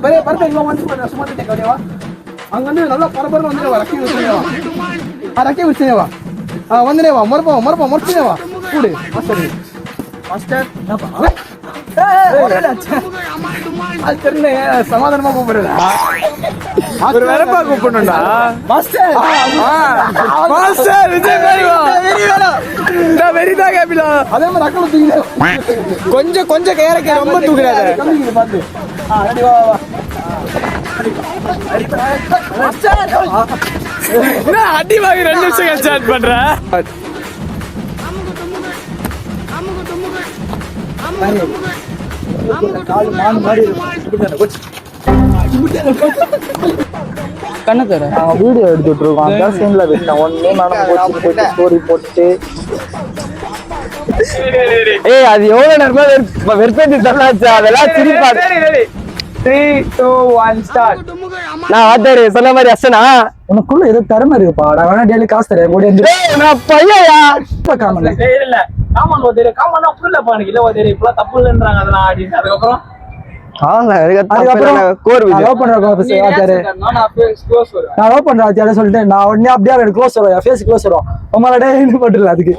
பெரிய பருப்பு இங்க வந்து சுமந்துட்டே கவனியவா அங்க வந்து நல்லா பரபரன்னு வந்துடுவா ரக்கி விரிச்சேவா ரக்கி விரிச்சேவா வந்துனேவா மறுப்பா முடிச்சுனேவா கூடு மாஸ்டர் மாஸ்டர் அது தெரியல சமாதானமா கூப்பிடுறா ஒரு வரப்பா கூப்பிடணும்டா மாஸ்டர் மாஸ்டர் விஜய் வெரி தான் கேப்பிலா அதே மாதிரி அக்கல தூக்கில கொஞ்சம் கேரக்க ரொம்ப தூக்குறாரு கம்மிங்க பாத்து ரெடி வா மாஸ்டர் நான் அடி வாங்கி 2 நிமிஷம் ஸ்டார்ட் பண்றேன் கால் மான் மாதிரி கண்ண தர வீடியோ எடுத்துட்டு இருக்கோம் அந்த சீன்ல வெட்டேன் ஒண்ணே நானும் போட்டு ஸ்டோரி போட்டு ஏய் அது எவ்வளவு நேரமா வெறுப்பேத்தி தரலாச்சா அதெல்லாம் சிரிப்பா 3 2 1 ஸ்டார்ட் நான் வாத்தரே சொன்ன மாதிரி அசனா உனக்குள்ள ஏதோ திறமை இருக்குப்பா நான் வேணா டெய்லி காசு தரேன் கூட நான் பையயா இப்ப காமன் இல்ல காமன் ஓதேரே காமன்னா புரியலப்பா எனக்கு இல்ல ஓதேரே இப்ப தப்பு இல்லன்றாங்க அதெல்லாம் ஆடி அதுக்கப்புறம் நான் சொல்லிட்டேன் நான் உடனே அப்படியே க்ளோஸ் வரும் ஃபேஸ் க்ளோஸ் வரும் உங்களோட அதுக்கு